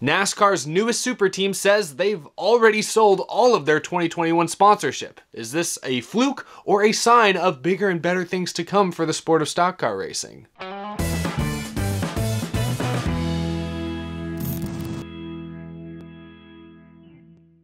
NASCAR's newest super team says they've already sold all of their 2021 sponsorship. Is this a fluke or a sign of bigger and better things to come for the sport of stock car racing?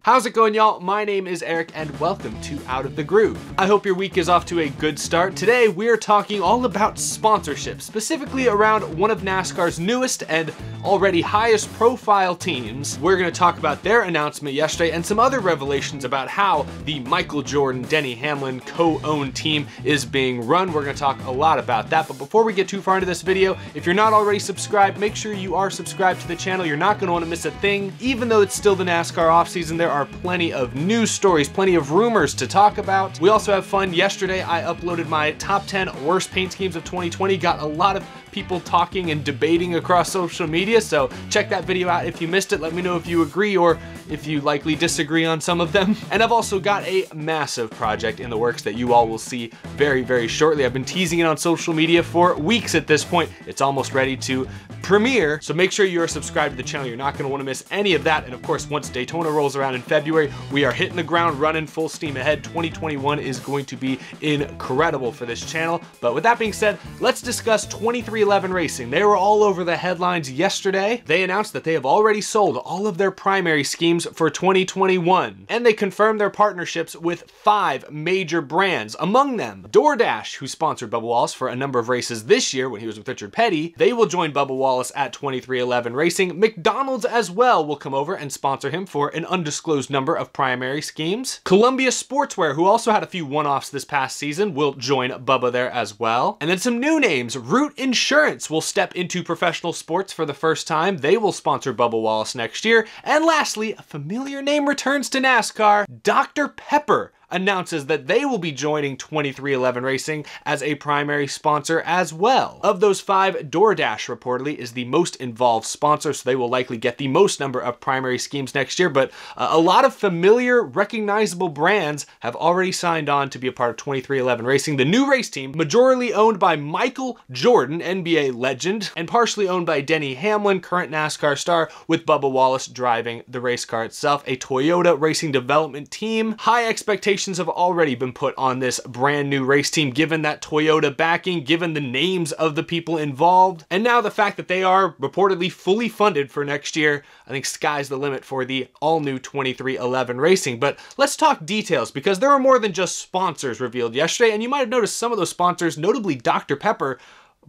How's it going, y'all? My name is Eric and welcome to Out of the Groove. I hope your week is off to a good start. Today we're talking all about sponsorship, specifically around one of NASCAR's newest and already highest profile teams. We're going to talk about their announcement yesterday and some other revelations about how the Michael Jordan, Denny Hamlin co-owned team is being run. We're going to talk a lot about that, but before we get too far into this video, if you're not already subscribed, make sure you are subscribed to the channel. You're not going to want to miss a thing. Even though it's still the NASCAR offseason, there are plenty of news stories, plenty of rumors to talk about. We also have fun. Yesterday, I uploaded my top 10 worst paint schemes of 2020. Got a lot of people talking and debating across social media, so check that video out if you missed it. Let me know if you agree or if you likely disagree on some of them. And I've also got a massive project in the works that you all will see very, very shortly. I've been teasing it on social media for weeks at this point. It's almost ready to premiere, so make sure you are subscribed to the channel. You're not going to want to miss any of that. And of course, once Daytona rolls around in February, we are hitting the ground running full steam ahead. 2021 is going to be incredible for this channel. But with that being said, let's discuss 2311 Racing. They were all over the headlines yesterday. They announced that they have already sold all of their primary schemes for 2021. And they confirmed their partnerships with 5 major brands, among them DoorDash, who sponsored Bubba Wallace for a number of races this year when he was with Richard Petty. They will join Bubba Wallace at 2311 Racing. McDonald's as well will come over and sponsor him for an undisclosed number of primary schemes. Columbia Sportswear, who also had a few one-offs this past season, will join Bubba there as well. And then some new names. Root Insurance will step into professional sports for the first time. They will sponsor Bubba Wallace next year. And lastly, a familiar name returns to NASCAR. Dr. Pepper announces that they will be joining 2311 Racing as a primary sponsor as well. Of those 5, DoorDash reportedly is the most involved sponsor, so they will likely get the most number of primary schemes next year, but a lot of familiar, recognizable brands have already signed on to be a part of 2311 Racing, the new race team, majorly owned by Michael Jordan, NBA legend, and partially owned by Denny Hamlin, current NASCAR star, with Bubba Wallace driving the race car itself. A Toyota racing development team. High expectations have already been put on this brand new race team, given that Toyota backing, given the names of the people involved, and now the fact that they are reportedly fully funded for next year. I think sky's the limit for the all-new 2311 Racing. But let's talk details, because there were more than just sponsors revealed yesterday, and you might have noticed some of those sponsors, notably Dr. Pepper,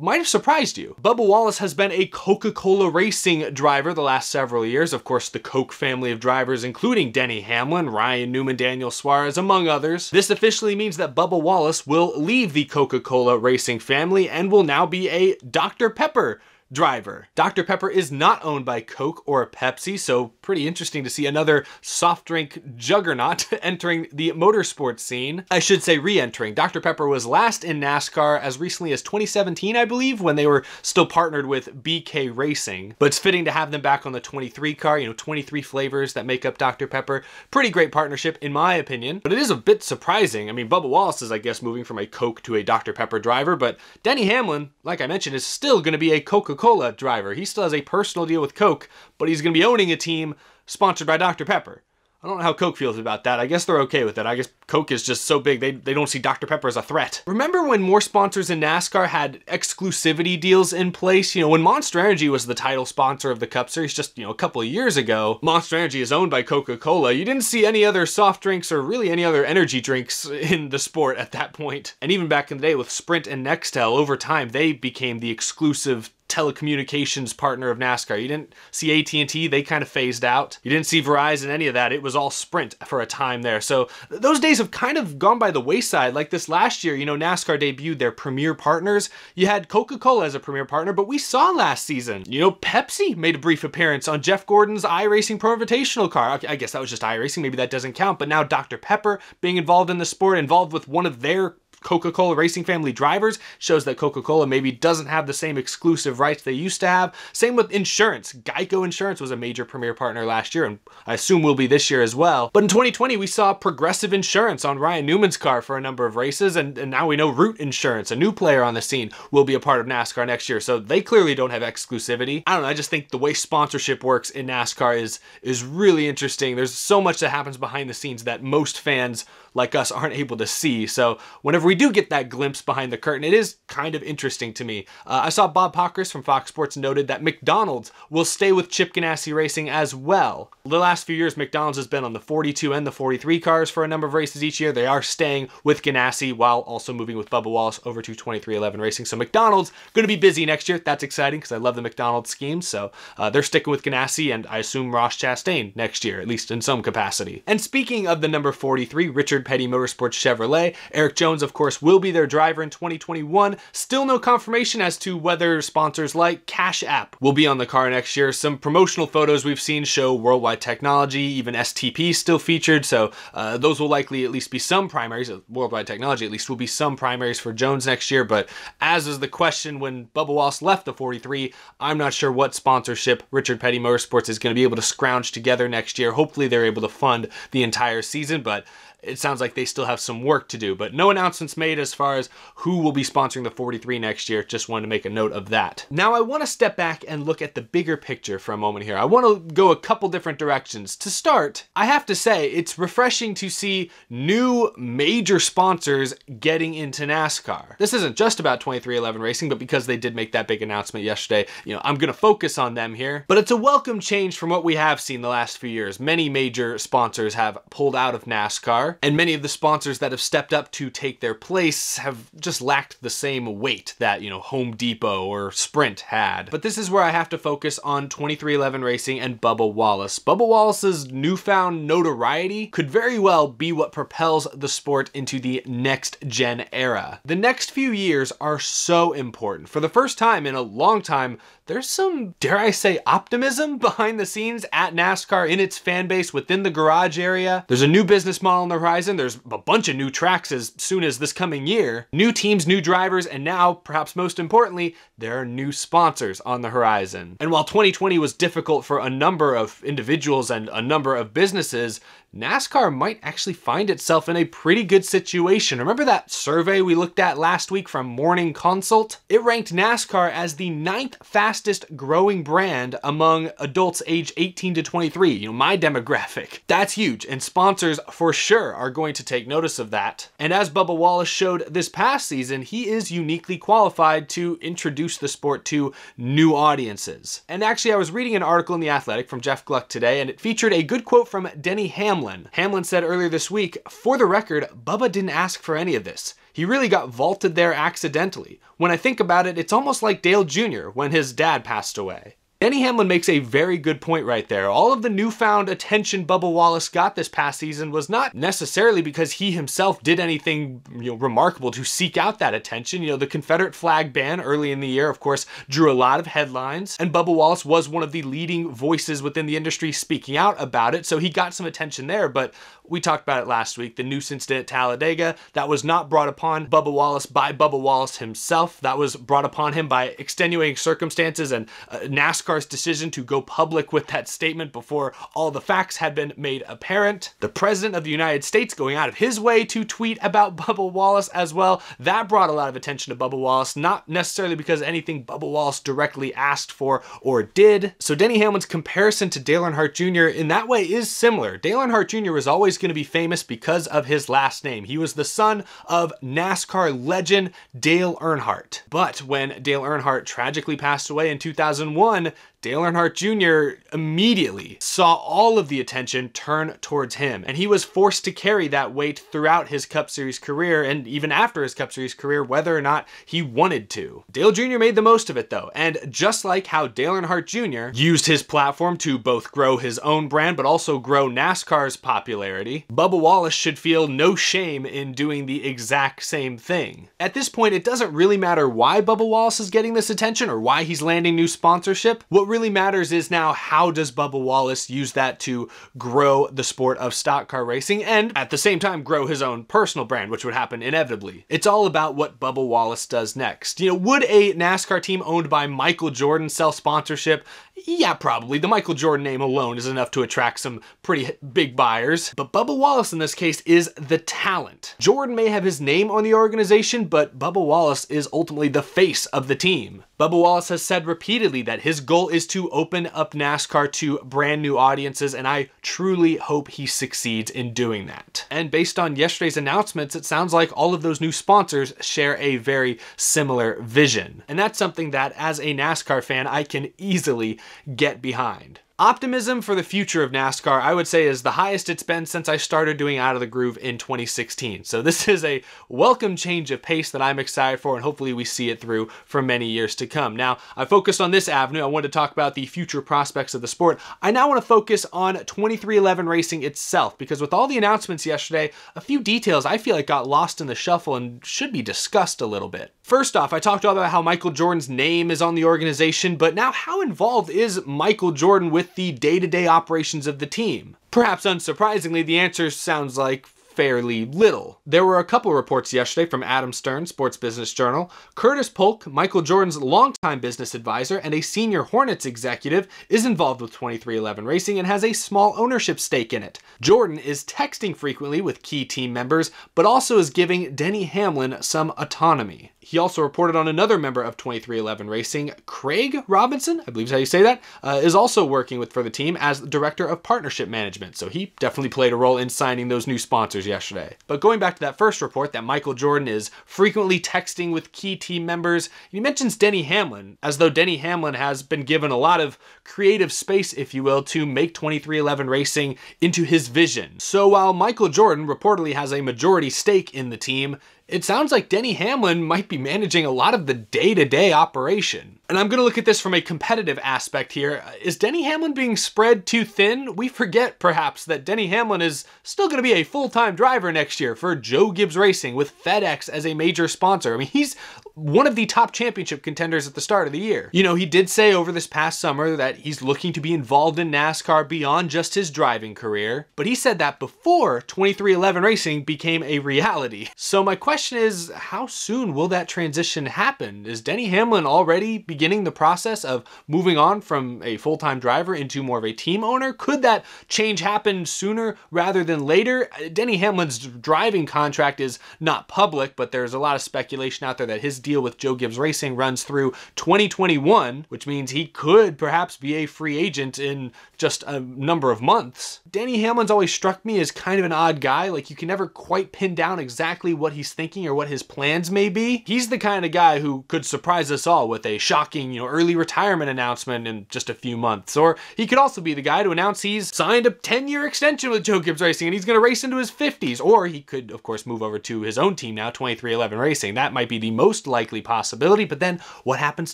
might have surprised you. Bubba Wallace has been a Coca-Cola racing driver the last several years. Of course, the Coke family of drivers, including Denny Hamlin, Ryan Newman, Daniel Suarez, among others. This officially means that Bubba Wallace will leave the Coca-Cola racing family and will now be a Dr. Pepper driver. Dr. Pepper is not owned by Coke or Pepsi, so pretty interesting to see another soft drink juggernaut entering the motorsports scene. I should say re-entering. Dr. Pepper was last in NASCAR as recently as 2017, I believe, when they were still partnered with BK Racing. But it's fitting to have them back on the 23 car, 23 flavors that make up Dr. Pepper. Pretty great partnership, in my opinion, but it is a bit surprising. I mean, Bubba Wallace is, I guess, moving from a Coke to a Dr. Pepper driver, but Denny Hamlin, like I mentioned, is still going to be a Coca-Cola driver. He still has a personal deal with Coke, but he's going to be owning a team sponsored by Dr. Pepper. I don't know how Coke feels about that. I guess they're okay with it. I guess Coke is just so big, they don't see Dr. Pepper as a threat. Remember when more sponsors in NASCAR had exclusivity deals in place? When Monster Energy was the title sponsor of the Cup Series just, a couple of years ago. Monster Energy is owned by Coca-Cola. You didn't see any other soft drinks or really any other energy drinks in the sport at that point. And even back in the day with Sprint and Nextel, over time, they became the exclusive telecommunications partner of NASCAR. You didn't see AT&T, they kind of phased out. You didn't see Verizon, any of that. It was all Sprint for a time there. So those days have kind of gone by the wayside. Like this last year, NASCAR debuted their premier partners. You had Coca-Cola as a premier partner, but we saw last season, Pepsi made a brief appearance on Jeff Gordon's iRacing Pro Invitational car. I guess that was just iRacing, maybe that doesn't count, but now Dr. Pepper being involved in the sport, involved with one of their Coca-Cola Racing family drivers. Shows that Coca-Cola maybe doesn't have the same exclusive rights they used to have. Same with insurance. Geico Insurance was a major premier partner last year, and I assume will be this year as well. But in 2020, we saw Progressive Insurance on Ryan Newman's car for a number of races, and now we know Root Insurance, a new player on the scene, will be a part of NASCAR next year. So they clearly don't have exclusivity. I don't know, I just think the way sponsorship works in NASCAR is really interesting. There's so much that happens behind the scenes that most fans like us aren't able to see. So whenever we do get that glimpse behind the curtain, it is kind of interesting to me. I saw Bob Pockris from Fox Sports noted that McDonald's will stay with Chip Ganassi Racing as well. The last few years, McDonald's has been on the 42 and the 43 cars for a number of races each year. They are staying with Ganassi while also moving with Bubba Wallace over to 2311 Racing. So McDonald's going to be busy next year. That's exciting because I love the McDonald's scheme. So they're sticking with Ganassi and I assume Ross Chastain next year, at least in some capacity. And speaking of the number 43, Richard Petty Motorsports Chevrolet, Eric Jones, of course, will be their driver in 2021. Still no confirmation as to whether sponsors like Cash App will be on the car next year. Some promotional photos we've seen show Worldwide Technology, even STP still featured, so those will likely at least be some primaries. Worldwide Technology at least will be some primaries for Jones next year, but as is the question when Bubba Wallace left the 43, I'm not sure what sponsorship Richard Petty Motorsports is going to be able to scrounge together next year. Hopefully they're able to fund the entire season, but it sounds like they still have some work to do, but no announcements made as far as who will be sponsoring the 43 next year. Just wanted to make a note of that. Now I want to step back and look at the bigger picture for a moment here. I want to go a couple different directions. To start, I have to say it's refreshing to see new major sponsors getting into NASCAR. This isn't just about 2311 Racing, but because they did make that big announcement yesterday, I'm going to focus on them here. But it's a welcome change from what we have seen the last few years. Many major sponsors have pulled out of NASCAR. And many of the sponsors that have stepped up to take their place have just lacked the same weight that, Home Depot or Sprint had. But this is where I have to focus on 2311 Racing and Bubba Wallace. Bubba Wallace's newfound notoriety could very well be what propels the sport into the next gen era. The next few years are so important. For the first time in a long time, there's some, dare I say, optimism behind the scenes at NASCAR in its fan base within the garage area. There's a new business model on the horizon. There's a bunch of new tracks as soon as this coming year. New teams, new drivers, and now, perhaps most importantly, there are new sponsors on the horizon. And while 2020 was difficult for a number of individuals and a number of businesses, NASCAR might actually find itself in a pretty good situation. Remember that survey we looked at last week from Morning Consult? It ranked NASCAR as the 9th fastest growing brand among adults aged 18 to 23, my demographic. That's huge, and sponsors for sure are going to take notice of that. And as Bubba Wallace showed this past season, he is uniquely qualified to introduce the sport to new audiences. And actually, I was reading an article in The Athletic from Jeff Gluck today, and it featured a good quote from Denny Hamlin. Hamlin said earlier this week, "For the record, Bubba didn't ask for any of this. He really got vaulted there accidentally. When I think about it, it's almost like Dale Jr. when his dad passed away." Denny Hamlin makes a very good point right there. All of the newfound attention Bubba Wallace got this past season was not necessarily because he himself did anything remarkable to seek out that attention. The Confederate flag ban early in the year, of course, drew a lot of headlines, and Bubba Wallace was one of the leading voices within the industry speaking out about it, so he got some attention there. But we talked about it last week, the noose incident at Talladega, that was not brought upon Bubba Wallace by Bubba Wallace himself. That was brought upon him by extenuating circumstances and NASCAR's decision to go public with that statement before all the facts had been made apparent. The President of the United States going out of his way to tweet about Bubba Wallace as well. That brought a lot of attention to Bubba Wallace, not necessarily because anything Bubba Wallace directly asked for or did. So Denny Hamlin's comparison to Dale Earnhardt Jr. in that way is similar. Dale Earnhardt Jr. was always going to be famous because of his last name. He was the son of NASCAR legend Dale Earnhardt. But when Dale Earnhardt tragically passed away in 2001, Dale Earnhardt Jr. immediately saw all of the attention turn towards him, and he was forced to carry that weight throughout his Cup Series career and even after his Cup Series career, whether or not he wanted to. Dale Jr. made the most of it though, and just like how Dale Earnhardt Jr. used his platform to both grow his own brand but also grow NASCAR's popularity, Bubba Wallace should feel no shame in doing the exact same thing. At this point, it doesn't really matter why Bubba Wallace is getting this attention or why he's landing new sponsorship. What What really matters is now, how does Bubba Wallace use that to grow the sport of stock car racing and at the same time grow his own personal brand, which would happen inevitably. It's all about what Bubba Wallace does next. You know, would a NASCAR team owned by Michael Jordan sell sponsorship? Yeah, probably. The Michael Jordan name alone is enough to attract some pretty big buyers. But Bubba Wallace in this case is the talent. Jordan may have his name on the organization, but Bubba Wallace is ultimately the face of the team. Bubba Wallace has said repeatedly that his goal is to open up NASCAR to brand new audiences, and I truly hope he succeeds in doing that. And based on yesterday's announcements, it sounds like all of those new sponsors share a very similar vision. And that's something that, as a NASCAR fan, I can easily get behind. Optimism for the future of NASCAR, I would say, is the highest it's been since I started doing Out of the Groove in 2016. So this is a welcome change of pace that I'm excited for, and hopefully we see it through for many years to come. Now, I focused on this avenue. I wanted to talk about the future prospects of the sport. I now want to focus on 2311 racing itself, because with all the announcements yesterday, a few details I feel like got lost in the shuffle and should be discussed a little bit. First off, I talked all about how Michael Jordan's name is on the organization, but now how involved is Michael Jordan with the day-to-day operations of the team? Perhaps unsurprisingly, the answer sounds like fairly little. There were a couple of reports yesterday from Adam Stern, Sports Business Journal. Curtis Polk, Michael Jordan's longtime business advisor and a senior Hornets executive, is involved with 2311 Racing and has a small ownership stake in it. Jordan is texting frequently with key team members, but also is giving Denny Hamlin some autonomy. He also reported on another member of 2311 Racing, Craig Robinson, I believe is how you say that, is also working for the team as Director of Partnership Management. So he definitely played a role in signing those new sponsors yesterday. But going back to that first report that Michael Jordan is frequently texting with key team members, he mentions Denny Hamlin, as though Denny Hamlin has been given a lot of creative space, if you will, to make 2311 Racing into his vision. So while Michael Jordan reportedly has a majority stake in the team, it sounds like Denny Hamlin might be managing a lot of the day-to-day operation. And I'm going to look at this from a competitive aspect here. Is Denny Hamlin being spread too thin? We forget, perhaps, that Denny Hamlin is still going to be a full-time driver next year for Joe Gibbs Racing with FedEx as a major sponsor. I mean, he's one of the top championship contenders at the start of the year. You know, he did say over this past summer that he's looking to be involved in NASCAR beyond just his driving career, but he said that before 2311 Racing became a reality. So my question is, how soon will that transition happen? Is Denny Hamlin already beginning the process of moving on from a full-time driver into more of a team owner? Could that change happen sooner rather than later? Denny Hamlin's driving contract is not public, but there's a lot of speculation out there that his deal with Joe Gibbs Racing runs through 2021, which means he could perhaps be a free agent in just a number of months. Denny Hamlin's always struck me as kind of an odd guy. Like, you can never quite pin down exactly what he's thinking or what his plans may be. He's the kind of guy who could surprise us all with a shocking, early retirement announcement in just a few months. Or he could also be the guy to announce he's signed a 10-year extension with Joe Gibbs Racing and he's going to race into his 50s. Or he could, of course, move over to his own team now, 2311 Racing. That might be the most likely possibility, but then what happens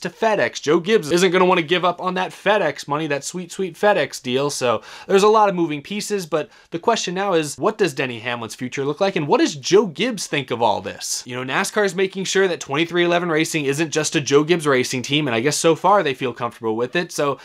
to FedEx? Joe Gibbs isn't going to want to give up on that FedEx money, that sweet, sweet FedEx deal. So there's a lot of moving pieces, but the question now is, what does Denny Hamlin's future look like? And what does Joe Gibbs think of all this? NASCAR is making sure that 2311 Racing isn't just a Joe Gibbs Racing team, and I guess so far they feel comfortable with it. So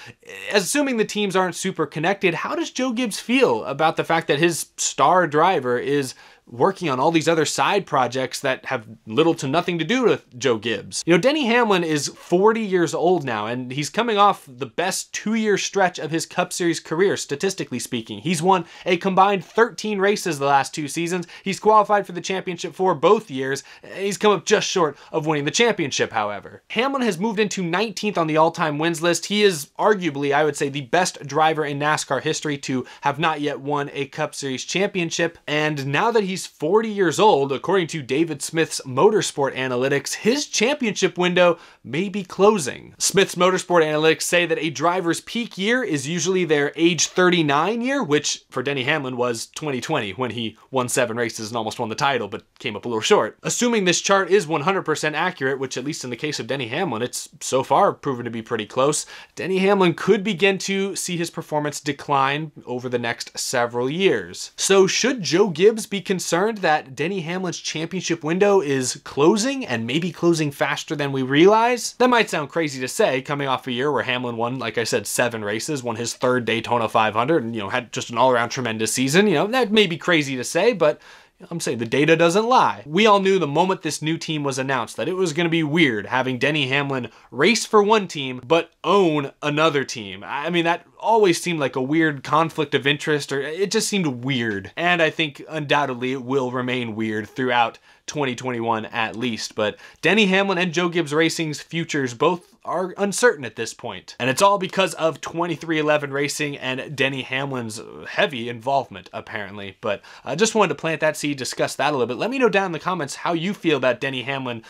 assuming the teams aren't super connected, how does Joe Gibbs feel about the fact that his star driver is working on all these other side projects that have little to nothing to do with Joe Gibbs? Denny Hamlin is 40 years old now, and he's coming off the best 2-year stretch of his Cup Series career, statistically speaking. He's won a combined 13 races the last 2 seasons. He's qualified for the championship for both years. He's come up just short of winning the championship, however. Hamlin has moved into 19th on the all-time wins list. He is arguably, I would say, the best driver in NASCAR history to have not yet won a Cup Series championship. And now that he's 40 years old, according to David Smith's Motorsport Analytics, his championship window may be closing. Smith's Motorsport Analytics say that a driver's peak year is usually their age 39 year, which for Denny Hamlin was 2020 when he won 7 races and almost won the title, but came up a little short. Assuming this chart is 100% accurate, which at least in the case of Denny Hamlin, it's so far proven to be pretty close, Denny Hamlin could begin to see his performance decline over the next several years. So should Joe Gibbs be concerned concerned that Denny Hamlin's championship window is closing and maybe closing faster than we realize? That might sound crazy to say, coming off a year where Hamlin won, like I said, 7 races, won his 3rd Daytona 500, and, had just an all-around tremendous season. That may be crazy to say, but I'm saying the data doesn't lie. We all knew the moment this new team was announced that it was going to be weird having Denny Hamlin race for one team but own another team. I mean, that always seemed like a weird conflict of interest, or it just seemed weird. And I think undoubtedly it will remain weird throughout 2021 at least. But Denny Hamlin and Joe Gibbs Racing's futures both are uncertain at this point. And it's all because of 2311 Racing and Denny Hamlin's heavy involvement, apparently. But I just wanted to plant that seed, discuss that a little bit. Let me know down in the comments how you feel about Denny Hamlin,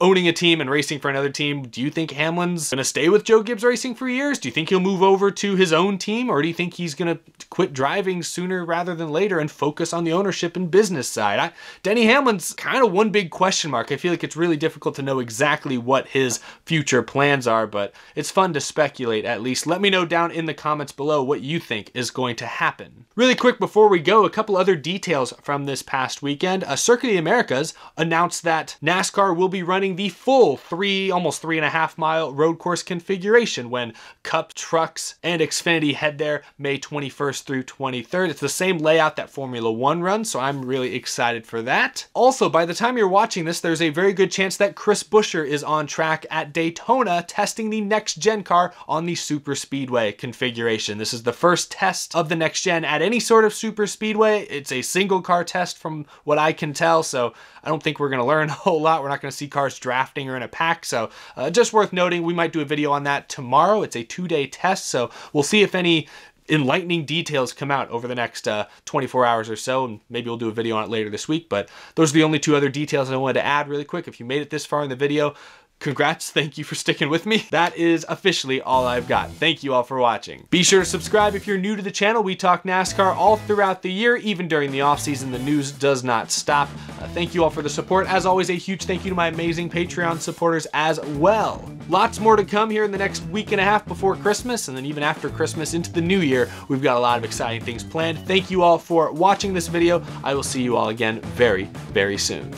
owning a team and racing for another team. Do you think Hamlin's gonna stay with Joe Gibbs Racing for years? Do you think he'll move over to his own team? Or do you think he's gonna quit driving sooner rather than later and focus on the ownership and business side? Denny Hamlin's kind of one big question mark. I feel like it's really difficult to know exactly what his future plans are, but it's fun to speculate at least. Let me know down in the comments below what you think is going to happen. Really quick before we go, a couple other details from this past weekend. Circuit of the Americas announced that NASCAR will be running the full almost 3.5 mile road course configuration when Cup, Trucks, and Xfinity head there May 21st through 23rd. It's the same layout that Formula One runs, so I'm really excited for that. Also, by the time you're watching this, there's a very good chance that Chris Buescher is on track at Daytona testing the next gen car on the super speedway configuration. This is the first test of the next gen at any sort of super speedway. It's a single car test from what I can tell, so I don't think we're going to learn a whole lot. We're not going to see cars drafting or in a pack, so just worth noting, we might do a video on that tomorrow. It's a 2-day test, so we'll see if any enlightening details come out over the next 24 hours or so, and maybe we'll do a video on it later this week. But those are the only 2 other details I wanted to add really quick. If you made it this far in the video, congrats, thank you for sticking with me. That is officially all I've got. Thank you all for watching. Be sure to subscribe if you're new to the channel. We talk NASCAR all throughout the year, even during the off season. The news does not stop. Thank you all for the support. As always, a huge thank you to my amazing Patreon supporters as well. Lots more to come here in the next week and a half before Christmas, and then even after Christmas into the new year, we've got a lot of exciting things planned. Thank you all for watching this video. I will see you all again very, very soon.